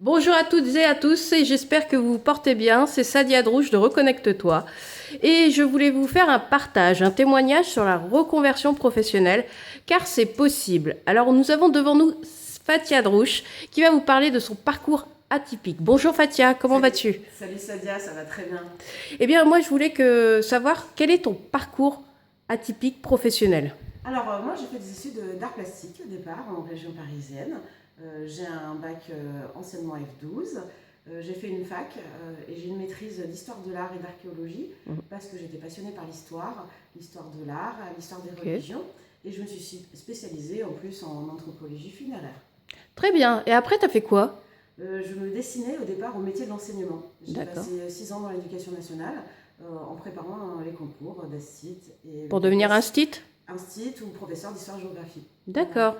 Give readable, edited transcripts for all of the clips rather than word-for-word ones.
Bonjour à toutes et à tous et j'espère que vous vous portez bien. C'est Sadia Drouche de Reconnecte-toi et je voulais vous faire un partage, un témoignage sur la reconversion professionnelle car c'est possible. Alors nous avons devant nous Fatia Drouche qui va vous parler de son parcours atypique. Bonjour Fatia, comment Salut, vas-tu? salut Sadia, ça va très bien. Eh bien moi je voulais savoir quel est ton parcours atypique professionnel. Alors moi j'ai fait des études d'art plastique au départ en région parisienne. J'ai un bac anciennement F12. J'ai fait une fac et j'ai une maîtrise d'histoire de l'art et d'archéologie parce que j'étais passionnée par l'histoire de l'art, l'histoire des Ok. religions et je me suis spécialisée en plus en anthropologie funéraire. Très bien. Et après t'as fait quoi? Je me destinais au départ au métier de l'enseignement. J'ai D'accord. passé 6 ans dans l'éducation nationale en préparant les concours d'ASTIT et le Pour devenir CAPES, instit? instit ou professeur d'histoire-géographie. Voilà. D'accord.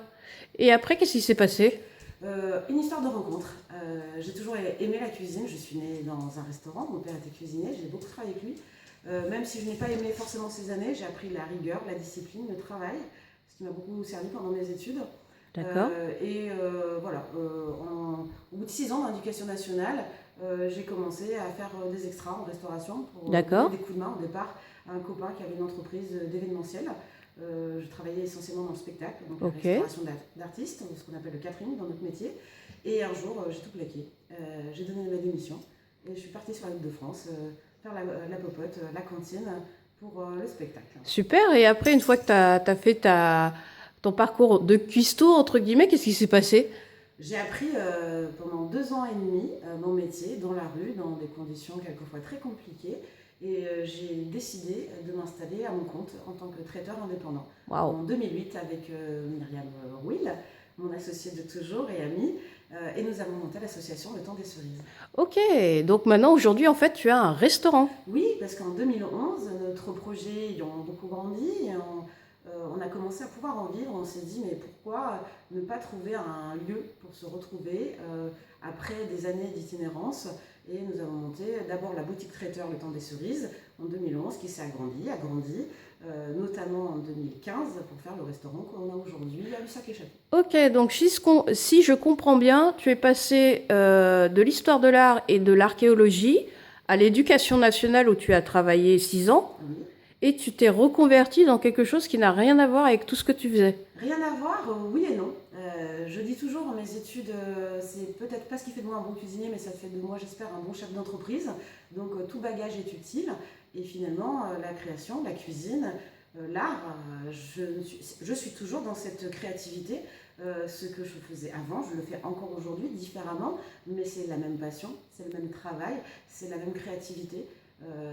Et après qu'est-ce qui s'est passé? Une histoire de rencontre. J'ai toujours aimé la cuisine. Je suis née dans un restaurant. Mon père était cuisinier. J'ai beaucoup travaillé avec lui. Même si je n'ai pas aimé forcément ces années, j'ai appris la rigueur, la discipline, le travail, ce qui m'a beaucoup servi pendant mes études. D'accord. Voilà, au bout de 6 ans d'éducation nationale, j'ai commencé à faire des extras en restauration pour donner D'accord. des coups de main au départ à un copain qui avait une entreprise d'événementiel. Je travaillais essentiellement dans le spectacle, donc la Ok. restauration d'artistes, ce qu'on appelle le catering dans notre métier. Et un jour, j'ai tout plaqué. J'ai donné ma démission et je suis partie sur la route de France faire la popote, la cantine pour le spectacle. Super. Et après, une fois que tu as fait ton parcours de cuistot, entre guillemets, qu'est-ce qui s'est passé? J'ai appris pendant 2 ans et demi mon métier dans la rue, dans des conditions quelquefois très compliquées. Et j'ai décidé de m'installer à mon compte en tant que traiteur indépendant. Waouh. En 2008, avec Myriam Will, mon associée de toujours et amie, et nous avons monté l'association Le Temps des Cerises. Ok. Donc maintenant, aujourd'hui, en fait, tu as un restaurant. Oui, parce qu'en 2011, notre projet ayant beaucoup grandi, et on a commencé à pouvoir en vivre. On s'est dit, mais pourquoi ne pas trouver un lieu pour se retrouver après des années d'itinérance. Et nous avons monté d'abord la boutique traiteur Le Temps des Cerises en 2011, qui s'est agrandie, notamment en 2015 pour faire le restaurant qu'on a aujourd'hui à Lussac-les-Châteaux. Ok. Donc si je comprends bien, tu es passé de l'histoire de l'art et de l'archéologie à l'éducation nationale où tu as travaillé 6 ans Oui. et tu t'es reconverti dans quelque chose qui n'a rien à voir avec tout ce que tu faisais. Rien à voir, oui et non. Je dis toujours dans mes études, c'est peut-être pas ce qui fait de moi un bon cuisinier, mais ça fait de moi, j'espère, un bon chef d'entreprise. Donc tout bagage est utile. Et finalement, la création, la cuisine, l'art, je suis toujours dans cette créativité. Ce que je faisais avant, je le fais encore aujourd'hui différemment, mais c'est la même passion, c'est le même travail, c'est la même créativité.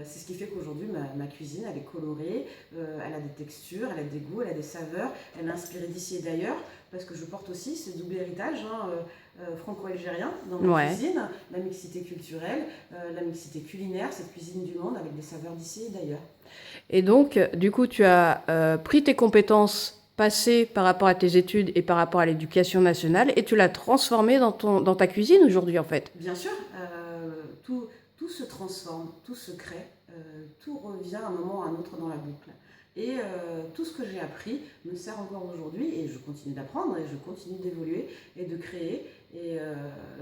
C'est ce qui fait qu'aujourd'hui, ma cuisine, elle est colorée, elle a des textures, elle a des goûts, elle a des saveurs, elle est inspirée d'ici et d'ailleurs, parce que je porte aussi ce double héritage franco-algérien dans ma Ouais. cuisine, la mixité culturelle, la mixité culinaire, cette cuisine du monde avec des saveurs d'ici et d'ailleurs. Et donc, du coup, tu as pris tes compétences passées par rapport à tes études et par rapport à l'éducation nationale et tu l'as transformé dans ta cuisine aujourd'hui, en fait. Bien sûr, tout se transforme, tout se crée, tout revient à un moment ou à un autre dans la boucle. Et tout ce que j'ai appris me sert encore aujourd'hui et je continue d'apprendre et je continue d'évoluer et de créer. Et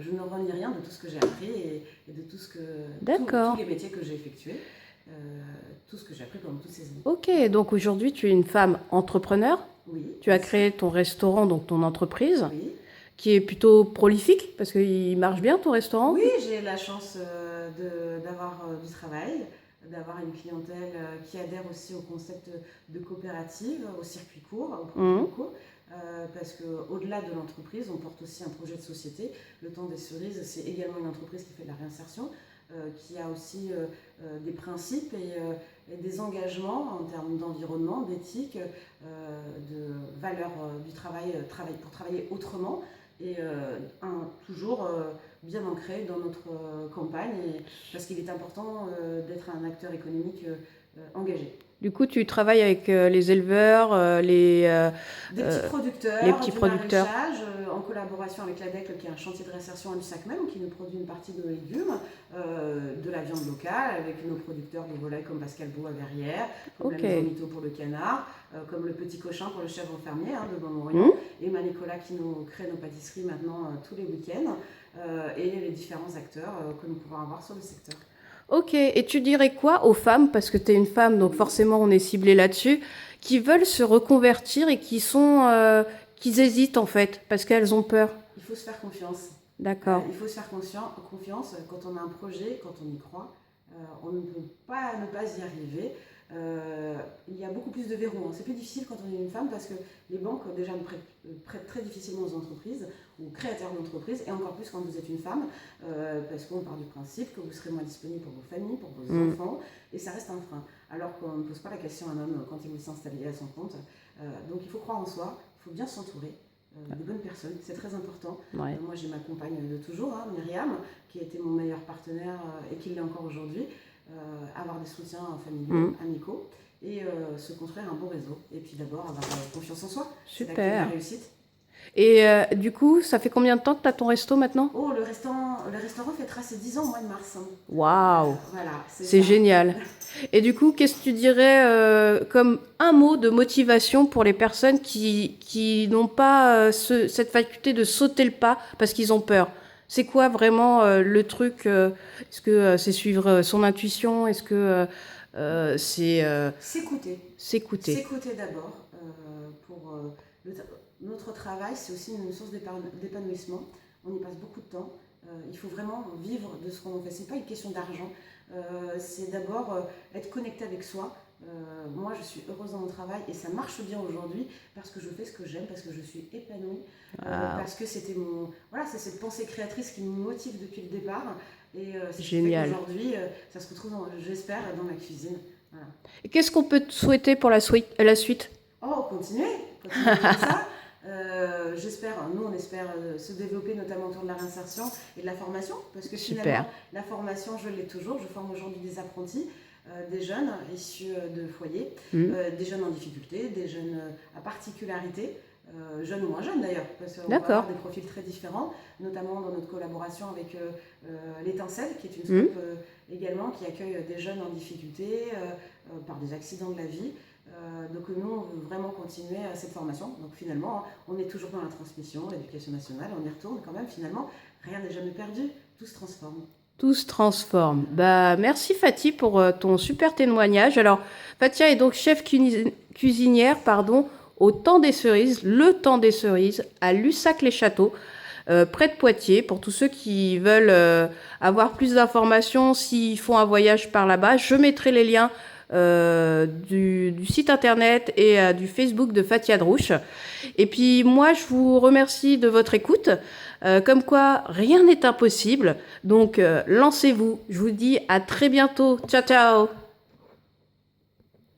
je ne renie rien de tout ce que j'ai appris et de tous D'accord. les métiers que j'ai effectués, euh, tout ce que j'ai appris pendant toutes ces années. Ok, donc aujourd'hui, tu es une femme entrepreneur. Oui, Tu as bien sûr. créé ton restaurant, donc ton entreprise, Oui. qui est plutôt prolifique parce qu'il marche bien ton restaurant. Oui, j'ai la chance d'avoir du travail, d'avoir une clientèle qui adhère aussi au concept de coopérative, au circuit court, aux produits Mhm. locaux. Parce qu'au-delà de l'entreprise, on porte aussi un projet de société. Le Temps des Cerises, c'est également une entreprise qui fait de la réinsertion, qui a aussi des principes et des engagements en termes d'environnement, d'éthique, de valeur du travail pour travailler autrement et toujours bien ancré dans notre campagne, parce qu'il est important d'être un acteur économique engagé. Du coup, tu travailles avec les éleveurs, Des petits euh, les producteurs, petits du producteurs. maraîchage, en collaboration avec l'ADEC, qui est un chantier de réinsertion à Lussac même, qui nous produit une partie de nos légumes, de la viande locale, avec nos producteurs de volailles comme Pascal Beau à Verrières, comme la Ok. Maison Mito pour le canard, comme le Petit Cochin pour le chèvre fermier de Mhm. Montmorillon, et Nicolas qui nous crée nos pâtisseries maintenant tous les week-ends. et les différents acteurs que nous pouvons avoir sur le secteur. Ok, et tu dirais quoi aux femmes, parce que tu es une femme, donc forcément on est ciblé là-dessus, qui veulent se reconvertir et qui hésitent en fait, parce qu'elles ont peur. Il faut se faire confiance. D'accord. Il faut se faire confiance quand on a un projet, quand on y croit. On ne peut pas ne pas y arriver. Il y a beaucoup plus de verrous. C'est plus difficile quand on est une femme parce que les banques déjà prêtent très difficilement aux entreprises, aux créateurs d'entreprises, et encore plus quand vous êtes une femme, parce qu'on part du principe que vous serez moins disponible pour vos familles, pour vos enfants, et ça reste un frein. Alors qu'on ne pose pas la question à un homme quand il veut s'installer à son compte. Donc il faut croire en soi, il faut bien s'entourer. Des bonnes personnes, c'est très important. Ouais. Moi j'ai ma compagne de toujours, Myriam, qui a été mon meilleur partenaire et qui l'est encore aujourd'hui. Avoir des soutiens familiaux, amicaux, et se construire un bon réseau. Et puis d'abord avoir confiance en soi. Super. C'est la clé de la réussite. Et du coup, ça fait combien de temps que tu as ton resto maintenant? Oh, le restaurant fêtera ses 10 ans au mois de mars. Waouh, voilà, c'est génial. Et du coup, qu'est-ce que tu dirais comme un mot de motivation pour les personnes qui n'ont pas cette faculté de sauter le pas parce qu'ils ont peur? C'est quoi vraiment le truc Est-ce que c'est suivre son intuition? Est-ce que c'est s'écouter? S'écouter. S'écouter d'abord. Notre travail, c'est aussi une source d'épanouissement. On y passe beaucoup de temps. Il faut vraiment vivre de ce qu'on fait. Ce n'est pas une question d'argent. C'est d'abord être connecté avec soi. Moi, je suis heureuse dans mon travail et ça marche bien aujourd'hui parce que je fais ce que j'aime, parce que je suis épanouie, parce que c'était c'est cette pensée créatrice qui me motive depuis le départ. Et c'est génial. Aujourd'hui, ça se retrouve, j'espère, dans ma cuisine. Voilà. Et qu'est-ce qu'on peut te souhaiter pour la suite? Oh, continuez comme ça. J'espère, nous on espère se développer notamment autour de la réinsertion et de la formation, parce que finalement la formation je l'ai toujours, je forme aujourd'hui des apprentis, des jeunes issus de foyers, des jeunes en difficulté, des jeunes à particularité, jeunes ou moins jeunes d'ailleurs, parce qu'on va avoir des profils très différents, notamment dans notre collaboration avec l'Étincelle, qui est une scope également qui accueille des jeunes en difficulté par des accidents de la vie. Donc nous, on veut vraiment continuer cette formation. Donc finalement, on est toujours dans la transmission, l'éducation nationale, on y retourne quand même. Finalement, rien n'est jamais perdu, tout se transforme. Tout se transforme. Merci Fatih pour ton super témoignage. Alors, Fatia est donc chef cuisinière au Temps des Cerises, le Temps des Cerises, à Lussac-les-Châteaux, près de Poitiers. Pour tous ceux qui veulent avoir plus d'informations, s'ils font un voyage par là-bas, je mettrai les liens du site internet et du Facebook de Fatia Drouche. Et puis moi, je vous remercie de votre écoute. Comme quoi, rien n'est impossible. Donc, lancez-vous. Je vous dis à très bientôt. Ciao, ciao.